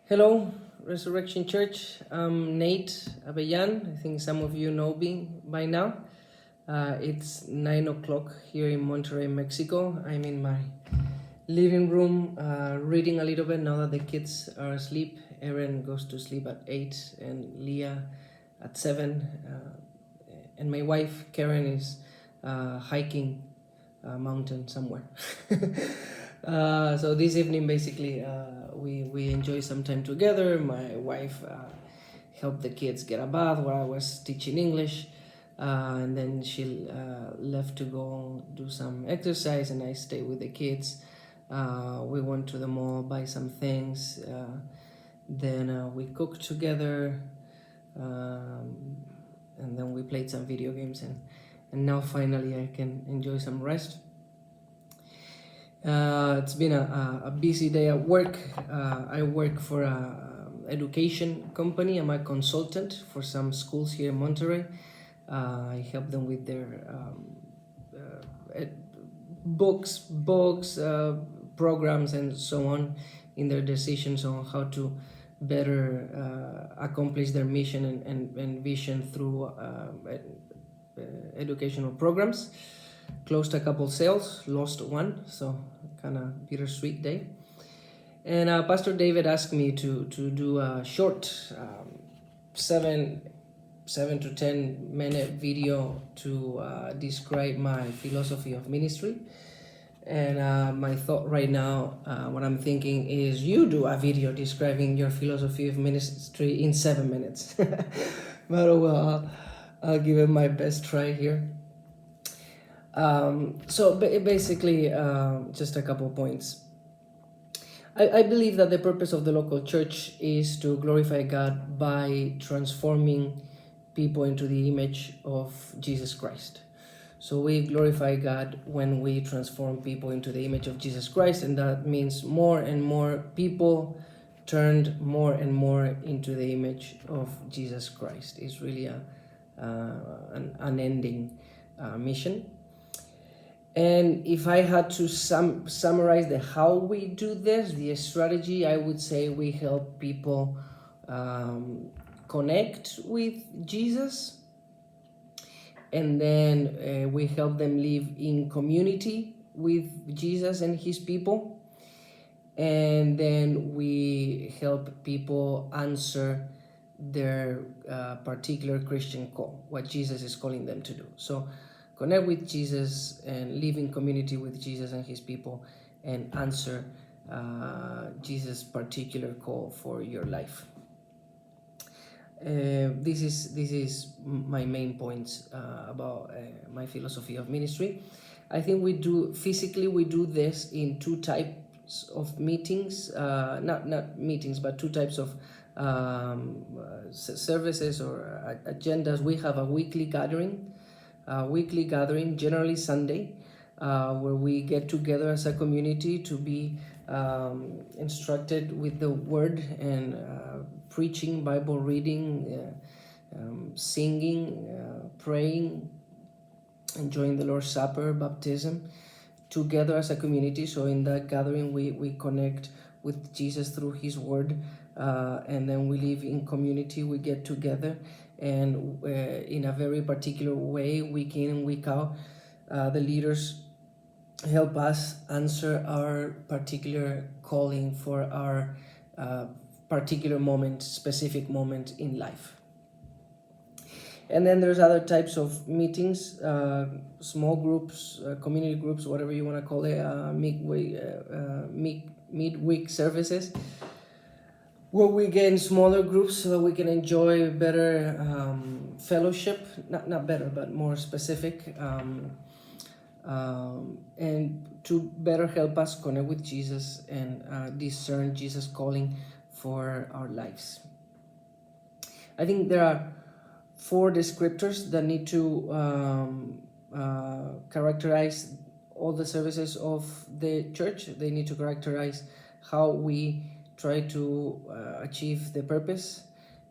Hello, Resurrection Church. I'm Nate Abellan. I think some of you know me by now. It's 9 o'clock here in Monterrey, Mexico. I'm in my living room reading a little bit now that the kids are asleep. Erin goes to sleep at 8 and Leah at 7. And my wife, Karen, is hiking a mountain somewhere. So this evening, basically, we enjoy some time together. My wife helped the kids get a bath while I was teaching English, and then she left to go do some exercise, and I stayed with the kids. We went to the mall, buy some things, then we cooked together, and then we played some video games, and now finally I can enjoy some rest. It's been a busy day at work. I work for a education company. I'm a consultant for some schools here in Monterrey. I help them with their books, programs, and so on, in their decisions on how to better accomplish their mission and vision through educational programs. Closed a couple sales, lost one, so kind of bittersweet day. And Pastor David asked me to do a short 7 to 10 minute video to describe my philosophy of ministry. And my thought right now, what I'm thinking is, you do a video describing your philosophy of ministry in 7 minutes. But well, I'll give it my best try here. So basically, just a couple points. I believe that the purpose of the local church is to glorify God by transforming people into the image of Jesus Christ. So we glorify God when we transform people into the image of Jesus Christ, and that means more and more people turned more and more into the image of Jesus Christ. It's really an unending mission. And if I had to summarize the how we do this, the strategy, I would say we help people connect with Jesus, and then we help them live in community with Jesus and his people, and then we help people answer their particular Christian call, what Jesus is calling them to do. So connect with Jesus and live in community with Jesus and his people, and answer Jesus' particular call for your life. This is my main points about my philosophy of ministry. I think we do this in two types of meetings, not meetings, but two types of services or agendas. We have a weekly gathering, generally Sunday, where we get together as a community to be instructed with the word and preaching, Bible reading, singing, praying, enjoying the Lord's Supper, baptism, together as a community. So in that gathering, we connect with Jesus through his word, and then we live in community. We get together, and in a very particular way, week in and week out, the leaders help us answer our particular calling for our particular moment, specific moment in life. And then there's other types of meetings, small groups, community groups, whatever you want to call it, midweek services, where we get in smaller groups so that we can enjoy better fellowship, not better, but more specific, and to better help us connect with Jesus and discern Jesus' calling for our lives. I think there are 4 descriptors that need to characterize all the services of the church. They need to characterize how we try to achieve the purpose,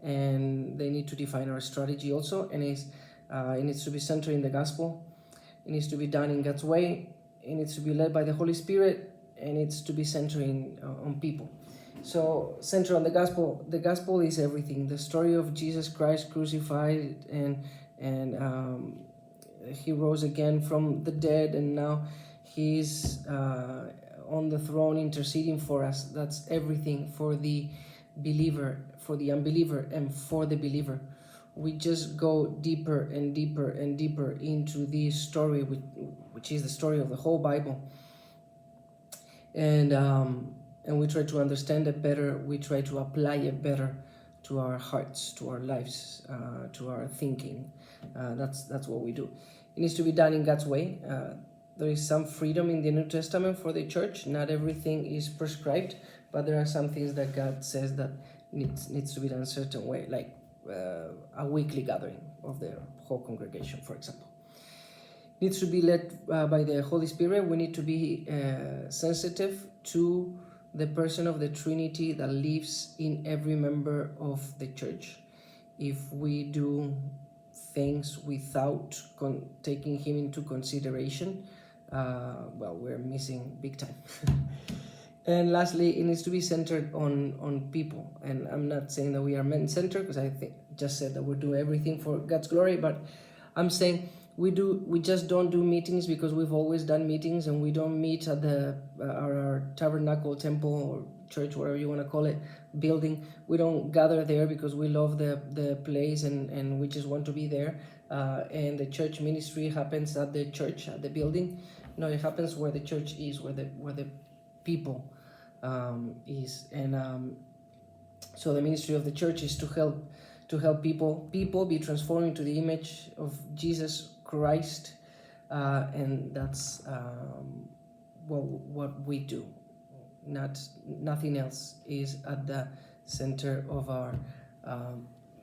and they need to define our strategy also. And it needs to be centered in the gospel. It needs to be done in God's way. It needs to be led by the Holy Spirit, and it's to be centering on people. So, centered on the gospel. The gospel is everything. The story of Jesus Christ crucified, and he rose again from the dead, and now he's on the throne interceding for us. That's everything for the believer, for the unbeliever, and for the believer. We just go deeper and deeper and deeper into this story, which is the story of the whole Bible, and we try to understand it better. We try to apply it better to our hearts, to our lives, to our thinking. That's what we do. It needs to be done in God's way. There is some freedom in the New Testament for the church. Not everything is prescribed, but there are some things that God says that needs to be done a certain way, like a weekly gathering of the whole congregation, for example. Needs to be led by the Holy Spirit. We need to be sensitive to the person of the Trinity that lives in every member of the church. If we do things without taking him into consideration, well, we're missing big time. And lastly, it needs to be centered on people. And I'm not saying that we are men-centered, because I just said that we do everything for God's glory, but I'm saying we just don't do meetings because we've always done meetings, and we don't meet at our tabernacle, temple, or church, whatever you want to call it, building. We don't gather there because we love the place and we just want to be there. And the church ministry happens at the church, at the building. No, it happens where the church is, where the people is. And so the ministry of the church is to help people be transformed into the image of Jesus Christ, and that's what we do. Nothing else is at the center of our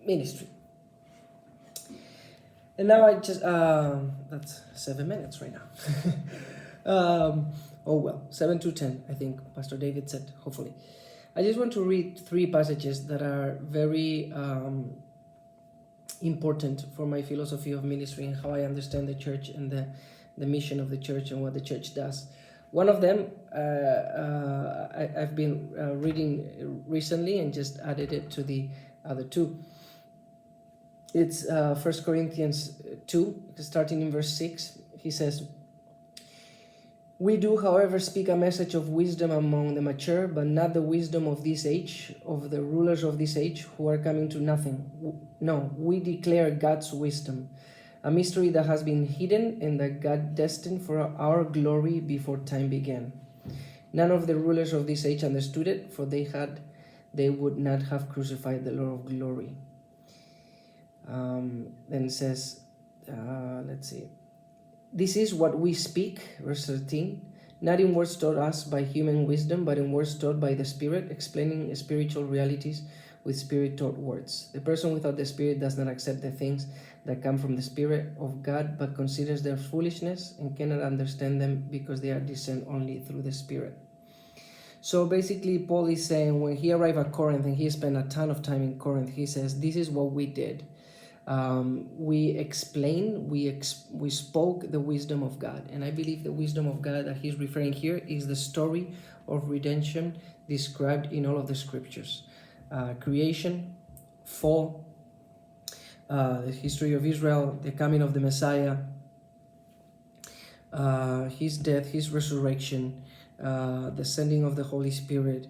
ministry. And now I just that's 7 minutes right now. Oh well, 7 to 10, I think Pastor David said, hopefully. I just want to read 3 passages that are very important for my philosophy of ministry and how I understand the church and the mission of the church and what the church does. One of them I've been reading recently and just added it to the other 2. It's 1 Corinthians 2, starting in verse 6. He says, "We do, however, speak a message of wisdom among the mature, but not the wisdom of this age, of the rulers of this age, who are coming to nothing. No, we declare God's wisdom, a mystery that has been hidden and that God destined for our glory before time began. None of the rulers of this age understood it, for they would not have crucified the Lord of glory." Then it says, let's see. "This is what we speak," verse 13, "not in words taught us by human wisdom, but in words taught by the Spirit, explaining spiritual realities with Spirit-taught words. The person without the Spirit does not accept the things that come from the Spirit of God, but considers them foolishness and cannot understand them because they are discerned only through the Spirit." So basically, Paul is saying when he arrived at Corinth, and he spent a ton of time in Corinth, he says, this is what we did. We explained, we spoke the wisdom of God. And I believe the wisdom of God that he's referring here is the story of redemption described in all of the scriptures. Creation, fall, the history of Israel, the coming of the Messiah, his death, his resurrection, the sending of the Holy Spirit,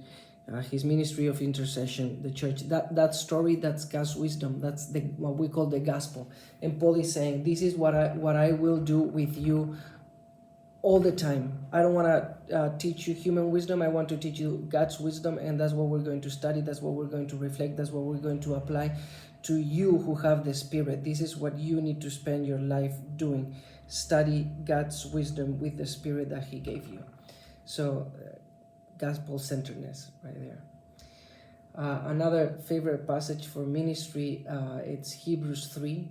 his ministry of intercession, the church. That story, that's God's wisdom. That's what we call the gospel. And Paul is saying, this is what I will do with you all the time. I don't want to teach you human wisdom. I want to teach you God's wisdom, and that's what we're going to study. That's what we're going to reflect. That's what we're going to apply to you who have the Spirit. This is what you need to spend your life doing. Study God's wisdom with the Spirit that he gave you. So gospel-centeredness right there. Another favorite passage for ministry, it's Hebrews 3.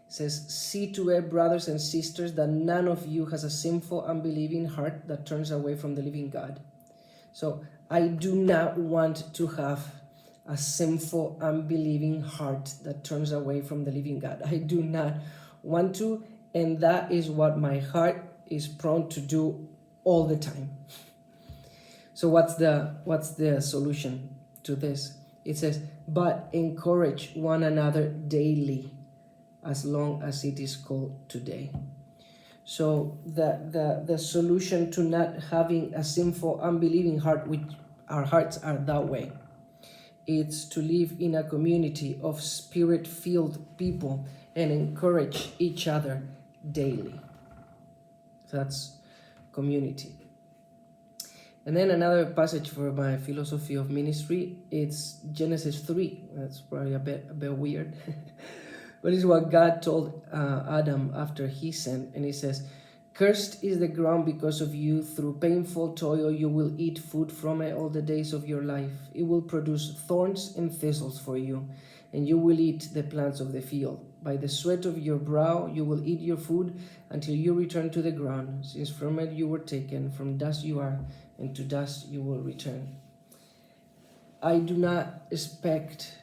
It says, "See to it, brothers and sisters, that none of you has a sinful, unbelieving heart that turns away from the living God." So I do not want to have a sinful, unbelieving heart that turns away from the living God. I do not want to, and that is what my heart is prone to do all the time. So what's the solution? to this. It says, but encourage one another daily, as long as it is called today. So the solution to not having a sinful, unbelieving heart, which our hearts are that way, it's to live in a community of spirit-filled people and encourage each other daily. That's community. And then another passage for my philosophy of ministry, it's Genesis 3. That's probably a bit weird. But it's what God told Adam after he sinned. And he says, cursed is the ground because of you. Through painful toil you will eat food from it all the days of your life. It will produce thorns and thistles for you, and you will eat the plants of the field. By the sweat of your brow you will eat your food until you return to the ground, since from it you were taken. From dust you are, and to dust you will return. I do not expect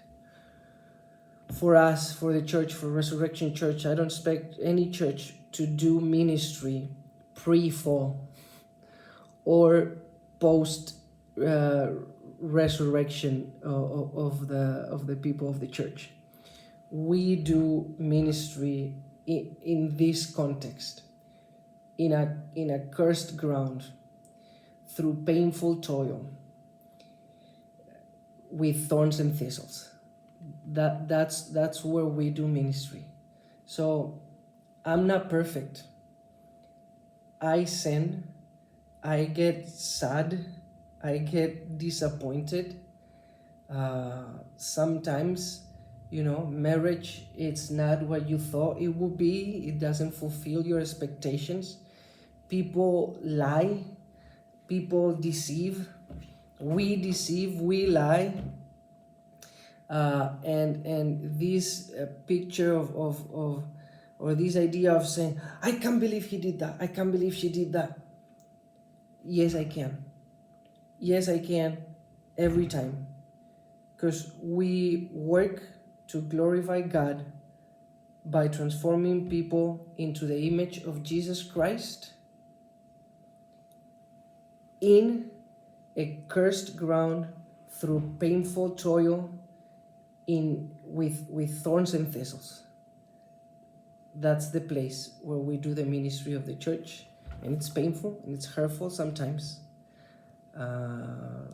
for us, for the church, for Resurrection Church, I don't expect any church to do ministry pre-fall or post resurrection of the people of the church. We do ministry in this context, in a cursed ground, through painful toil, with thorns and thistles. That's where we do ministry. So I'm not perfect. I sin. I get sad. I get disappointed. Sometimes, marriage, it's not what you thought it would be. It doesn't fulfill your expectations. People lie. People deceive. We deceive. We lie. And this picture of or this idea of saying, I can't believe he did that, I can't believe she did that. Yes, I can. Yes, I can, every time. Because we work to glorify God by transforming people into the image of Jesus Christ in a cursed ground through painful toil, with thorns and thistles. That's the place where we do the ministry of the church, and it's painful and it's hurtful sometimes, but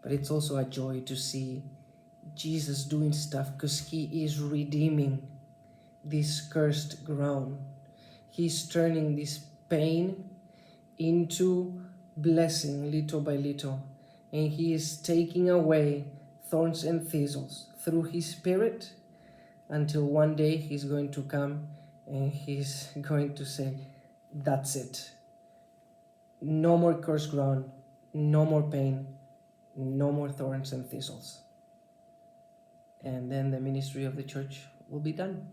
it's also a joy to see Jesus doing stuff, because he is redeeming this cursed ground. He's turning this pain into blessing little by little, and he is taking away thorns and thistles through his Spirit, until one day he's going to come and he's going to say, that's it. No more cursed ground, no more pain, no more thorns and thistles. And then the ministry of the church will be done.